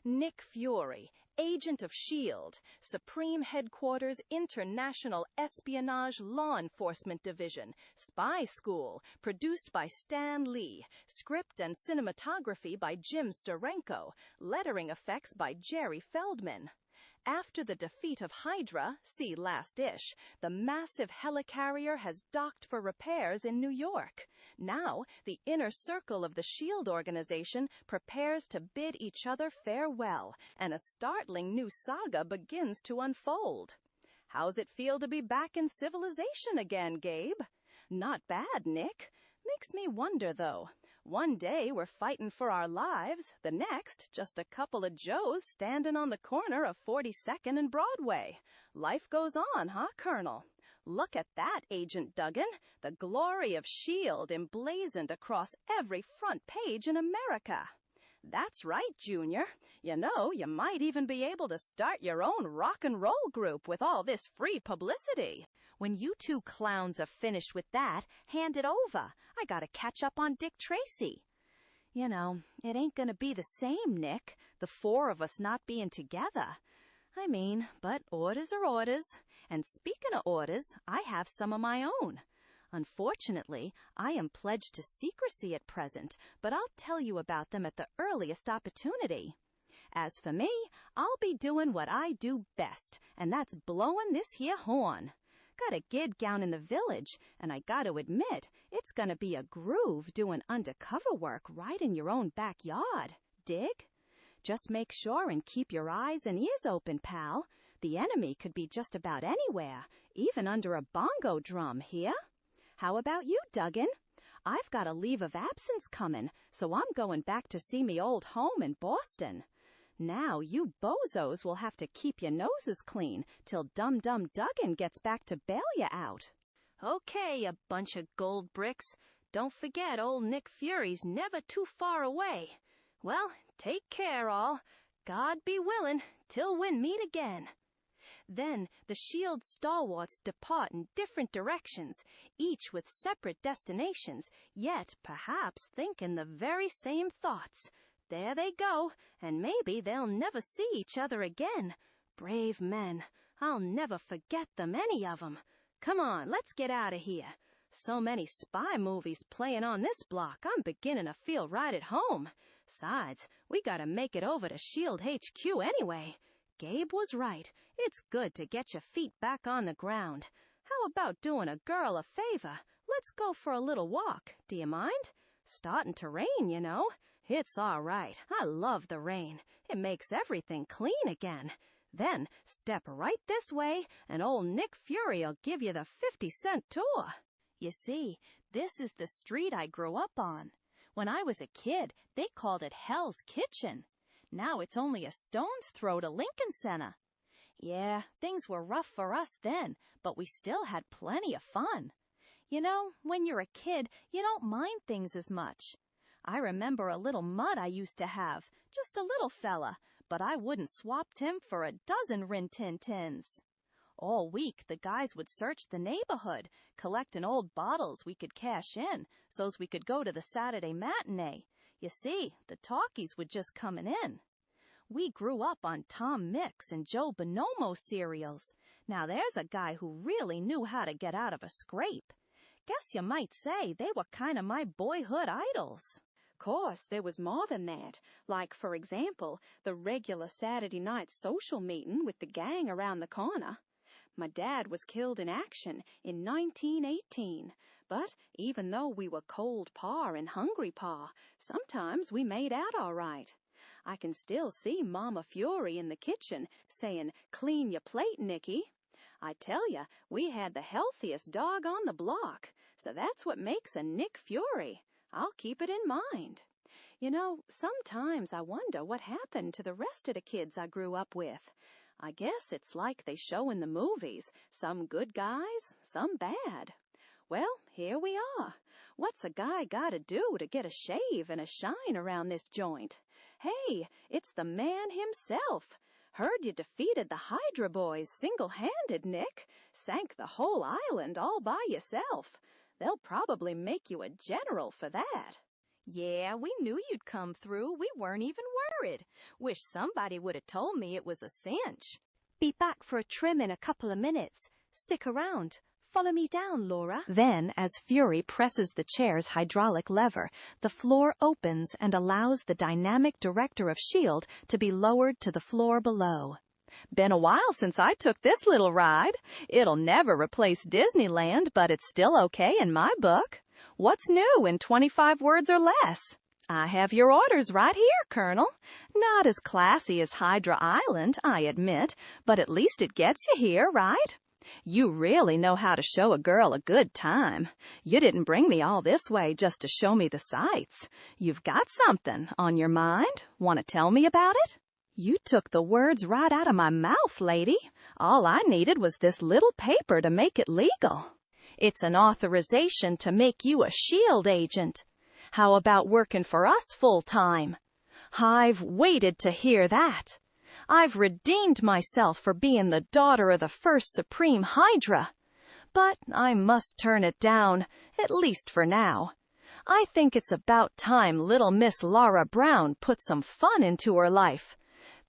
Nick Fury, Agent of S.H.I.E.L.D., Supreme Headquarters International Espionage Law Enforcement Division, Spy School, produced by Stan Lee, script and cinematography by Jim Steranko, lettering effects by Jerry Feldman. After the defeat of Hydra, see Last-ish, the massive helicarrier has docked for repairs in New York. Now, the inner circle of the S.H.I.E.L.D. organization prepares to bid each other farewell, and a startling new saga begins to unfold. How's it feel to be back in civilization again, Gabe? Not bad, Nick. Makes me wonder, though. One day we're fighting for our lives, the next, just a couple of Joes standing on the corner of 42nd and Broadway. Life goes on, huh, Colonel? Look at that, Agent Duggan. The glory of S.H.I.E.L.D. emblazoned across every front page in America. That's right, Junior. You know, you might even be able to start your own rock and roll group with all this free publicity. When you two clowns are finished with that, hand it over. I gotta catch up on Dick Tracy. You know, it ain't gonna be the same, Nick, the four of us not being together. I mean, but orders are orders. And speaking of orders, I have some of my own. Unfortunately, I am pledged to secrecy at present, but I'll tell you about them at the earliest opportunity. As for me, I'll be doing what I do best, and that's blowing this here horn. Got a gig down in the village, and I gotta admit, it's gonna be a groove doing undercover work right in your own backyard. Dig? Just make sure and keep your eyes and ears open, pal. The enemy could be just about anywhere, even under a bongo drum, here? How about you, Duggan? I've got a leave of absence coming, so I'm going back to see me old home in Boston. Now you bozos will have to keep your noses clean till Dum-Dum Duggan gets back to bail you out. Okay, you bunch of gold bricks. Don't forget old Nick Fury's never too far away. Well, take care, all. God be willing, till we meet again. Then the S.H.I.E.L.D. stalwarts depart in different directions, each with separate destinations, yet perhaps thinking the very same thoughts. There they go, and maybe they'll never see each other again. Brave men. I'll never forget them, any of 'em. Come on, let's get out of here. So many spy movies playing on this block, I'm beginning to feel right at home. Besides, we gotta make it over to S.H.I.E.L.D. HQ anyway. Gabe was right. It's good to get your feet back on the ground. How about doing a girl a favor? Let's go for a little walk. Do you mind? Starting to rain, you know. It's all right. I love the rain. It makes everything clean again. Then step right this way, and old Nick Fury'll give you the 50-cent tour. You see, this is the street I grew up on. When I was a kid, they called it Hell's Kitchen. Now it's only a stone's throw to Lincoln Center. Yeah, things were rough for us then, but we still had plenty of fun. You know, when you're a kid, you don't mind things as much. I remember a little mutt I used to have, just a little fella, but I wouldn't swap him for a dozen Rin Tin Tins. All week, the guys would search the neighborhood, collecting old bottles we could cash in, so's we could go to the Saturday matinee. You see, the talkies were just coming in. We grew up on Tom Mix and Joe Bonomo serials. Now there's a guy who really knew how to get out of a scrape. Guess you might say they were kind of my boyhood idols. Course, there was more than that. Like, for example, the regular Saturday night social meeting with the gang around the corner. My dad was killed in action in 1918, but even though we were cold Pa and hungry Pa, sometimes we made out all right. I can still see Mama Fury in the kitchen saying, "Clean your plate, Nicky." I tell ya, we had the healthiest dog on the block, so that's what makes a Nick Fury. I'll keep it in mind. You know, sometimes I wonder what happened to the rest of the kids I grew up with. I guess it's like they show in the movies, some good guys, some bad. Well, here we are. What's a guy gotta do to get a shave and a shine around this joint? Hey, it's the man himself. Heard you defeated the Hydra boys single-handed, Nick. Sank the whole island all by yourself. They'll probably make you a general for that. Yeah, we knew you'd come through. We weren't even worried. Wish somebody would have told me it was a cinch. Be back for a trim in a couple of minutes. Stick around. Follow me down, Laura. Then, as Fury presses the chair's hydraulic lever, the floor opens and allows the dynamic director of S.H.I.E.L.D. to be lowered to the floor below. Been a while since I took this little ride. It'll never replace Disneyland, but it's still okay in my book. What's new in 25 words or less? I have your orders right here, Colonel. Not as classy as Hydra Island, I admit, but at least it gets you here, right? You really know how to show a girl a good time. You didn't bring me all this way just to show me the sights. You've got something on your mind. Want to tell me about it? You took the words right out of my mouth, lady. All I needed was this little paper to make it legal. It's an authorization to make you a S.H.I.E.L.D. agent. How about working for us full-time? I've waited to hear that. I've redeemed myself for being the daughter of the first Supreme Hydra. But I must turn it down, at least for now. I think it's about time little Miss Laura Brown put some fun into her life.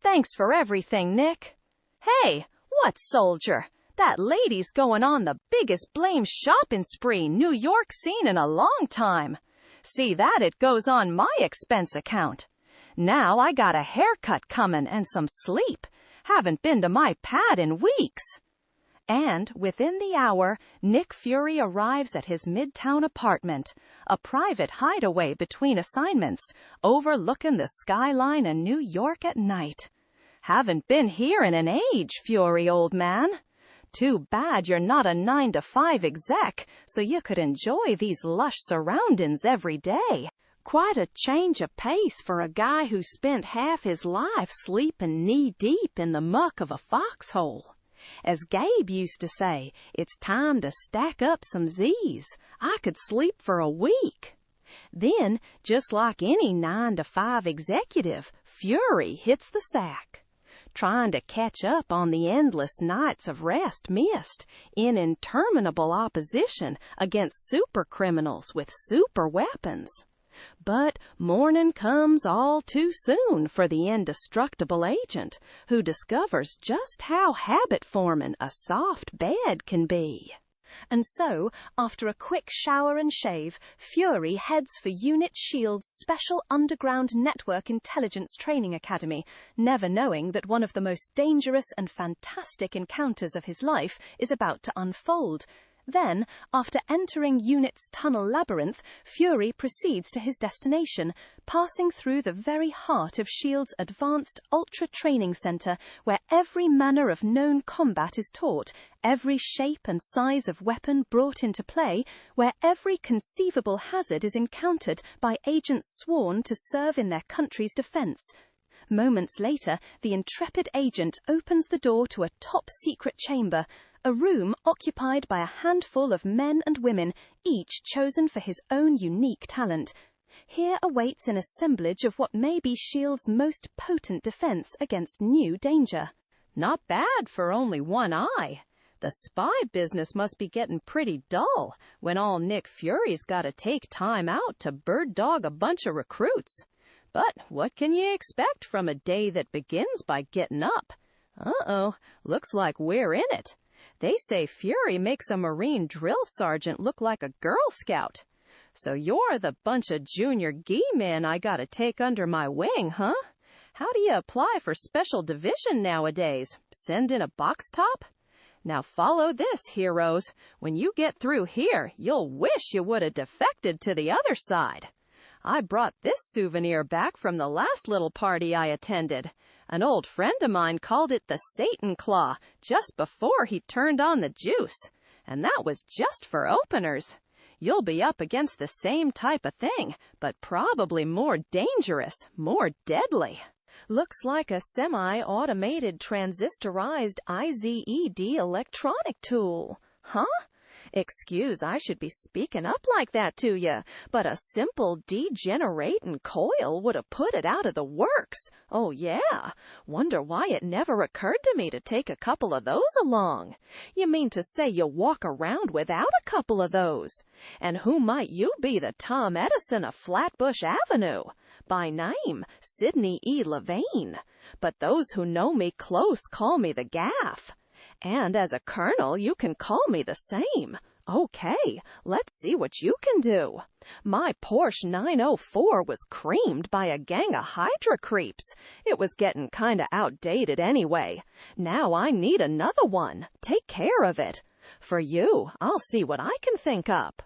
Thanks for everything, Nick. Hey, what soldier? That lady's going on the biggest blame shopping spree New York's seen in a long time. See that it goes on my expense account. Now I got a haircut coming and some sleep. Haven't been to my pad in weeks. And within the hour, Nick Fury arrives at his midtown apartment, a private hideaway between assignments, overlooking the skyline of New York at night. Haven't been here in an age, Fury, old man. Too bad you're not a 9-to-5 exec, so you could enjoy these lush surroundings every day. Quite a change of pace for a guy who spent half his life sleeping knee-deep in the muck of a foxhole. As Gabe used to say, it's time to stack up some Z's. I could sleep for a week. Then, just like any 9-to-5 executive, Fury hits the sack. Trying to catch up on the endless nights of rest missed in interminable opposition against super criminals with super weapons. But morning comes all too soon for the indestructible agent, who discovers just how habit-forming a soft bed can be. And so, after a quick shower and shave, Fury heads for Unit S.H.I.E.L.D.'s Special Underground Network Intelligence Training Academy, never knowing that one of the most dangerous and fantastic encounters of his life is about to unfold. Then, after entering Unit's tunnel labyrinth, Fury proceeds to his destination, passing through the very heart of S.H.I.E.L.D.'s Advanced Ultra Training Center, where every manner of known combat is taught, every shape and size of weapon brought into play, where every conceivable hazard is encountered by agents sworn to serve in their country's defense. Moments later, the intrepid agent opens the door to a top-secret chamber, a room occupied by a handful of men and women, each chosen for his own unique talent. Here awaits an assemblage of what may be S.H.I.E.L.D.'s most potent defense against new danger. Not bad for only one eye. The spy business must be getting pretty dull when all Nick Fury's got to take time out to bird dog a bunch of recruits. But what can you expect from a day that begins by getting up? Uh-oh, looks like we're in it. They say Fury makes a Marine drill sergeant look like a Girl Scout. So you're the bunch of junior gi men I gotta take under my wing, huh? How do you apply for special division nowadays? Send in a box top? Now follow this, heroes. When you get through here, you'll wish you would have defected to the other side. I brought this souvenir back from the last little party I attended. An old friend of mine called it the Satan Claw just before he turned on the juice. And that was just for openers. You'll be up against the same type of thing, but probably more dangerous, more deadly. Looks like a semi-automated transistorized IZED electronic tool. Huh? Excuse I should be speaking up like that to you, but a simple degenerating coil would have put it out of the works. Oh, yeah. Wonder why it never occurred to me to take a couple of those along. You mean to say you walk around without a couple of those? And who might you be, the Tom Edison of Flatbush Avenue? By name, Sidney E. Levane. But those who know me close call me the Gaff. And as a colonel, you can call me the same. Okay, let's see what you can do. My Porsche 904 was creamed by a gang of Hydra creeps. It was getting kinda outdated anyway. Now I need another one. Take care of it. For you, I'll see what I can think up.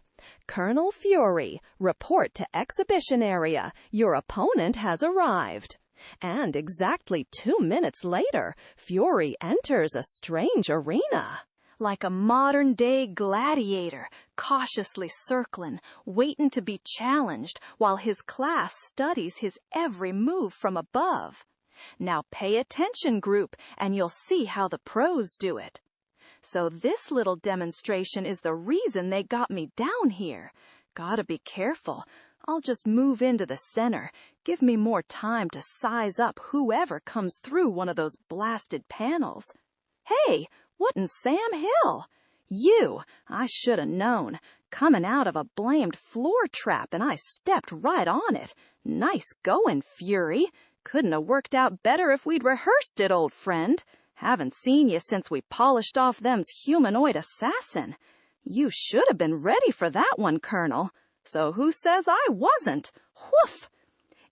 Colonel Fury, report to exhibition area. Your opponent has arrived. And exactly 2 minutes later, Fury enters a strange arena. Like a modern-day gladiator, cautiously circling, waiting to be challenged, while his class studies his every move from above. Now pay attention, group, and you'll see how the pros do it. So this little demonstration is the reason they got me down here. Gotta be careful. I'll just move into the center. Give me more time to size up whoever comes through one of those blasted panels. Hey, what in Sam Hill? You, I should have known. Coming out of a blamed floor trap and I stepped right on it. Nice going, Fury. Couldn't have worked out better if we'd rehearsed it, old friend. Haven't seen you since we polished off them's humanoid assassin. You should have been ready for that one, Colonel. So who says I wasn't? Whoof!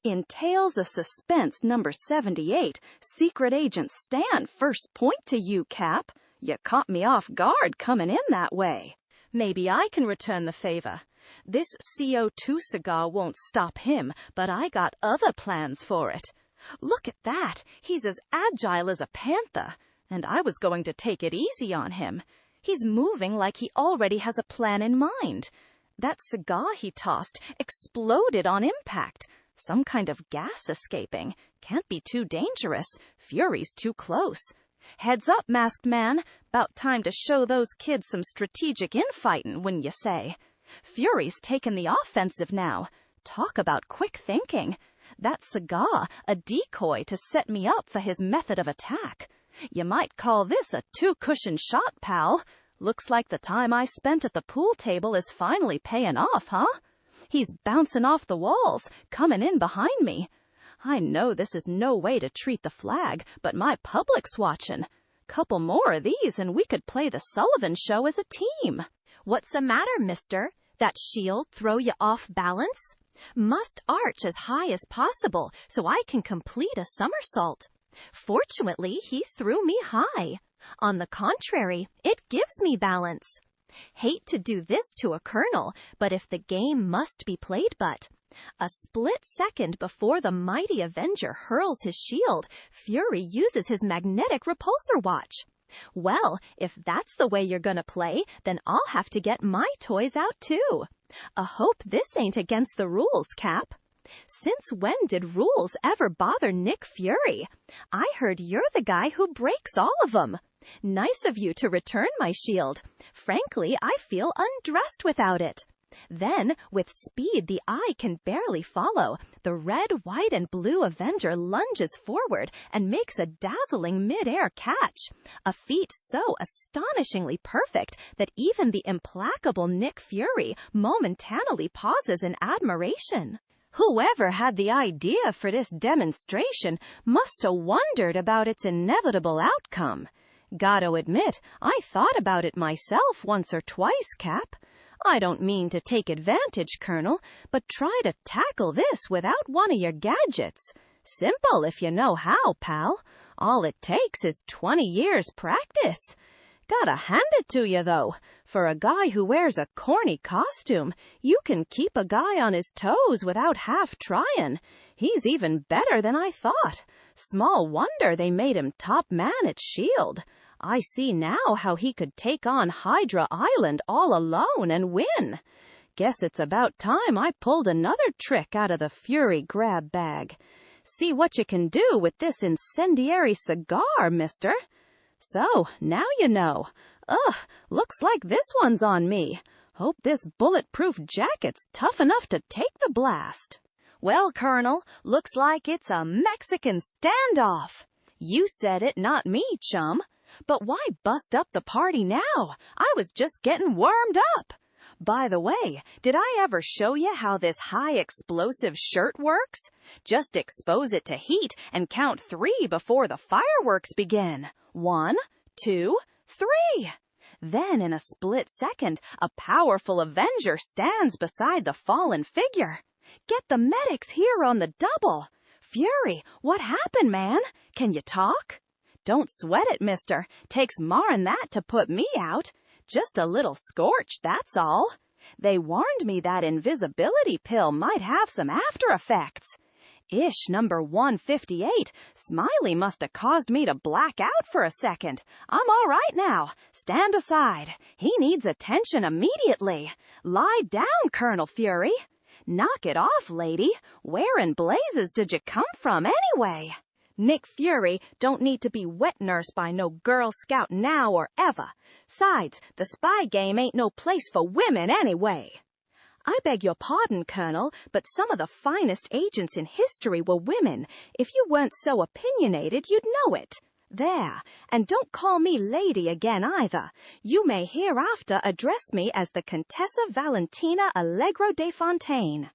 In Tales of Suspense number 78, Secret Agent Stan first point to you, Cap. You caught me off guard coming in that way. Maybe I can return the favor. This CO2 cigar won't stop him, but I got other plans for it. Look at that. He's as agile as a panther. And I was going to take it easy on him. He's moving like he already has a plan in mind. That cigar he tossed exploded on impact. Some kind of gas escaping. Can't be too dangerous. Fury's too close. Heads up, masked man. 'Bout time to show those kids some strategic infighting, wouldn't you say? Fury's taken the offensive now. Talk about quick thinking. That cigar, a decoy to set me up for his method of attack. You might call this a two-cushion shot, pal. Looks like the time I spent at the pool table is finally paying off, huh? He's bouncing off the walls, coming in behind me. I know this is no way to treat the flag, but my public's watching. Couple more of these and we could play the Sullivan Show as a team. What's the matter, mister? That shield throw you off balance? Must arch as high as possible so I can complete a somersault. Fortunately, he threw me high. On the contrary, it gives me balance. Hate to do this to a colonel, but if the game must be played a split second before the mighty Avenger hurls his shield, Fury uses his magnetic repulsor watch. Well, if that's the way you're gonna play, then I'll have to get my toys out too. Hope this ain't against the rules, Cap. Since when did rules ever bother Nick Fury? I heard you're the guy who breaks all of them. Nice of you to return my shield. Frankly, I feel undressed without it. Then, with speed the eye can barely follow, the red, white, and blue Avenger lunges forward and makes a dazzling mid-air catch, a feat so astonishingly perfect that even the implacable Nick Fury momentarily pauses in admiration. Whoever had the idea for this demonstration must have wondered about its inevitable outcome. Gotta admit, I thought about it myself once or twice, Cap. I don't mean to take advantage, Colonel, but try to tackle this without one of your gadgets. Simple if you know how, pal. All it takes is 20 years' practice. Gotta hand it to you, though. For a guy who wears a corny costume, you can keep a guy on his toes without half trying. He's even better than I thought. Small wonder they made him top man at S.H.I.E.L.D. I see now how he could take on Hydra Island all alone and win. Guess it's about time I pulled another trick out of the Fury grab bag. See what you can do with this incendiary cigar, mister. So, now you know. Ugh, looks like this one's on me. Hope this bulletproof jacket's tough enough to take the blast. Well, Colonel, looks like it's a Mexican standoff. You said it, not me, chum. But why bust up the party now? I was just getting warmed up. By the way, did I ever show you how this high-explosive shirt works? Just expose it to heat and count 3 before the fireworks begin. 1, 2, 3. Then, in a split second, a powerful Avenger stands beside the fallen figure. Get the medics here on the double. Fury, what happened, man? Can you talk? Don't sweat it, mister. Takes more'n that to put me out. Just a little scorch, that's all. They warned me that invisibility pill might have some after effects. Ish number 158, Smiley must have caused me to black out for a second. I'm all right now. Stand aside. He needs attention immediately. Lie down, Colonel Fury. Knock it off, lady. Where in blazes did you come from anyway? Nick Fury don't need to be wet nursed by no Girl Scout now or ever. Sides, the spy game ain't no place for women anyway. I beg your pardon, Colonel, but some of the finest agents in history were women. If you weren't so opinionated, you'd know it. There, and don't call me lady again either. You may hereafter address me as the Contessa Valentina Allegro de Fontaine.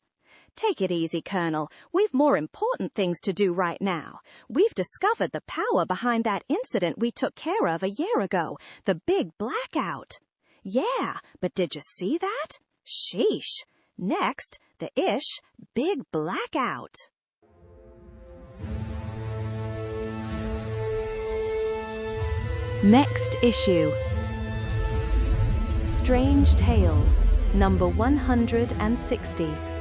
Take it easy, Colonel. We've more important things to do right now. We've discovered the power behind that incident we took care of a year ago, the big blackout. Yeah, but did you see that? Sheesh. Next, the big blackout. Next issue. Strange Tales, number 160.